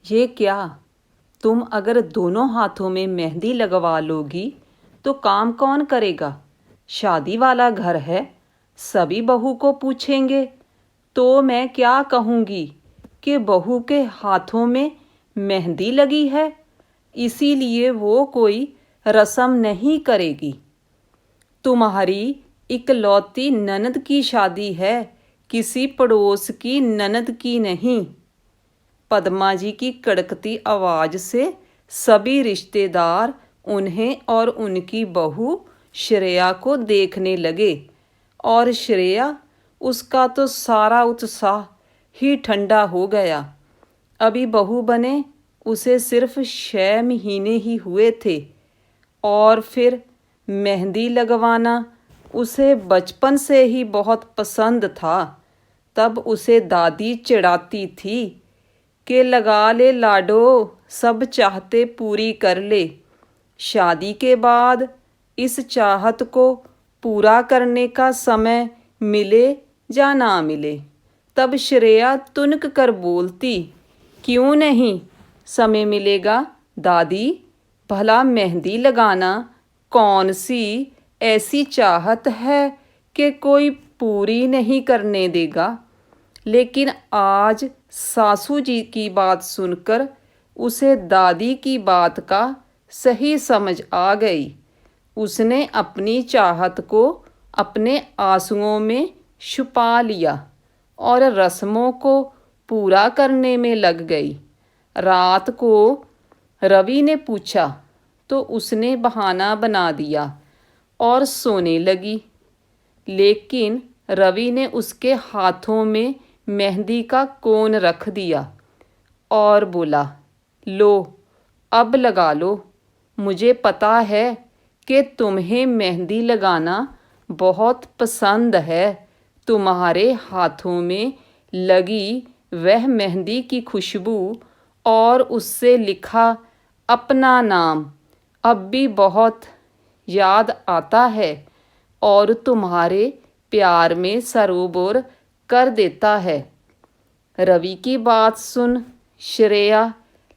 ये क्या? तुम अगर दोनों हाथों में मेहंदी लगवा लोगी तो काम कौन करेगा? शादी वाला घर है, सभी बहू को पूछेंगे तो मैं क्या कहूँगी कि बहू के हाथों में मेहंदी लगी है, इसीलिए वो कोई रस्म नहीं करेगी। तुम्हारी इकलौती ननद की शादी है, किसी पड़ोस की ननद की नहीं। पद्मा जी की कड़कती आवाज़ से सभी रिश्तेदार उन्हें और उनकी बहू श्रेया को देखने लगे और श्रेया, उसका तो सारा उत्साह ही ठंडा हो गया। अभी बहू बने उसे सिर्फ 6 महीने ही हुए थे और फिर मेहंदी लगवाना उसे बचपन से ही बहुत पसंद था। तब उसे दादी चिढ़ाती थी कि लगा ले लाडो, सब चाहते पूरी कर ले। शादी के बाद इस चाहत को पूरा करने का समय मिले या ना मिले, तब श्रेया तुनक कर बोलती, क्यों नहीं समय मिलेगा दादी, भला मेहंदी लगाना कौन सी ऐसी चाहत है कि कोई पूरी नहीं करने देगा। लेकिन आज सासू जी की बात सुनकर उसे दादी की बात का सही समझ आ गई। उसने अपनी चाहत को अपने आंसुओं में छुपा लिया और रस्मों को पूरा करने में लग गई। रात को रवि ने पूछा तो उसने बहाना बना दिया और सोने लगी। लेकिन रवि ने उसके हाथों में मेहंदी का कोन रख दिया और बोला, लो अब लगा लो। मुझे पता है कि तुम्हें मेहंदी लगाना बहुत पसंद है। तुम्हारे हाथों में लगी वह मेहंदी की खुशबू और उससे लिखा अपना नाम अब भी बहुत याद आता है और तुम्हारे प्यार में सरोबोर कर देता है। रवि की बात सुन श्रेया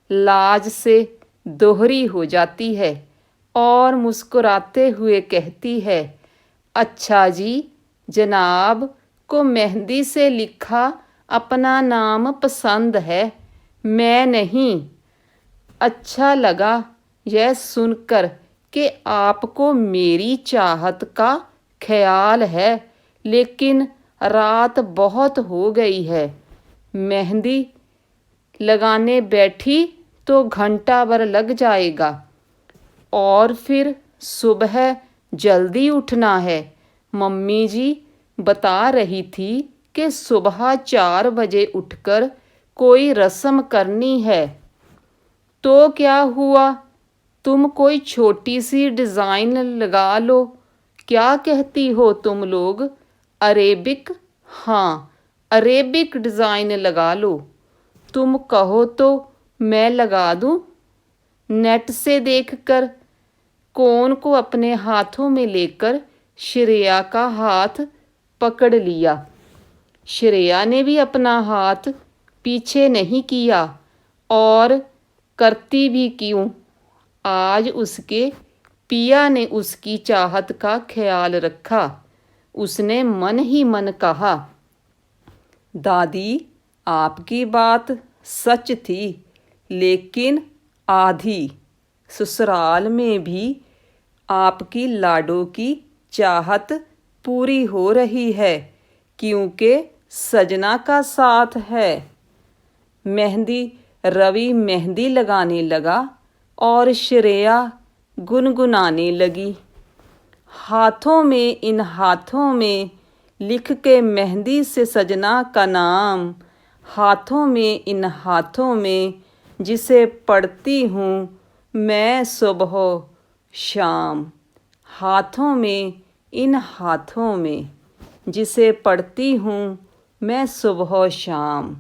लाज से दोहरी हो जाती है और मुस्कुराते हुए कहती है, अच्छा जी, जनाब को मेहंदी से लिखा अपना नाम पसंद है, मैं नहीं। अच्छा लगा यह सुनकर कि आपको मेरी चाहत का ख्याल है, लेकिन रात बहुत हो गई है। मेहंदी लगाने बैठी तो घंटा भर लग जाएगा और फिर सुबह जल्दी उठना है। मम्मी जी बता रही थी कि सुबह 4 बजे उठकर कोई रस्म करनी है। तो क्या हुआ, तुम कोई छोटी सी डिज़ाइन लगा लो। क्या कहती हो तुम लोग? अरेबिक? हाँ, अरेबिक डिज़ाइन लगा लो। तुम कहो तो मैं लगा दूँ। नेट से देखकर कोन को अपने हाथों में लेकर श्रेया का हाथ पकड़ लिया। श्रेया ने भी अपना हाथ पीछे नहीं किया और करती भी क्यों, आज उसके पिया ने उसकी चाहत का ख्याल रखा। उसने मन ही मन कहा, दादी आपकी बात सच थी, लेकिन आधी। ससुराल में भी आपकी लाडो की चाहत पूरी हो रही है क्योंकि सजना का साथ है। रवि मेहंदी लगाने लगा और श्रेया गुनगुनाने लगी, हाथों में इन हाथों में लिख के मेहंदी से सजना का नाम, हाथों में इन हाथों में जिसे पढ़ती हूँ मैं सुबह शाम, हाथों में इन हाथों में जिसे पढ़ती हूँ मैं सुबह शाम।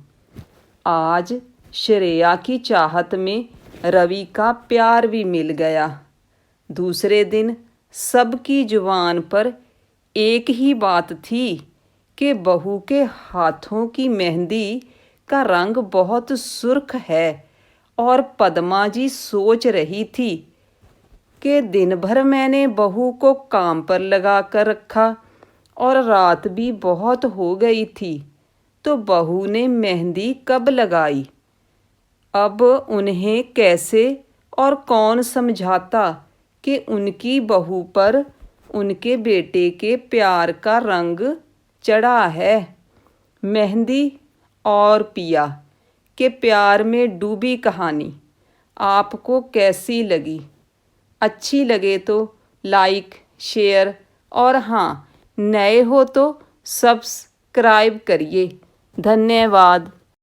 आज श्रेया की चाहत में रवि का प्यार भी मिल गया। दूसरे दिन सबकी जुबान पर एक ही बात थी कि बहू के हाथों की मेहंदी का रंग बहुत सुर्ख है और पद्मा जी सोच रही थी कि दिन भर मैंने बहू को काम पर लगा कर रखा और रात भी बहुत हो गई थी, तो बहू ने मेहंदी कब लगाई। अब उन्हें कैसे और कौन समझाता कि उनकी बहू पर उनके बेटे के प्यार का रंग चढ़ा है। मेहंदी और पिया के प्यार में डूबी कहानी आपको कैसी लगी? अच्छी लगे तो लाइक, शेयर और हाँ, नए हो तो सब्सक्राइब करिए। धन्यवाद।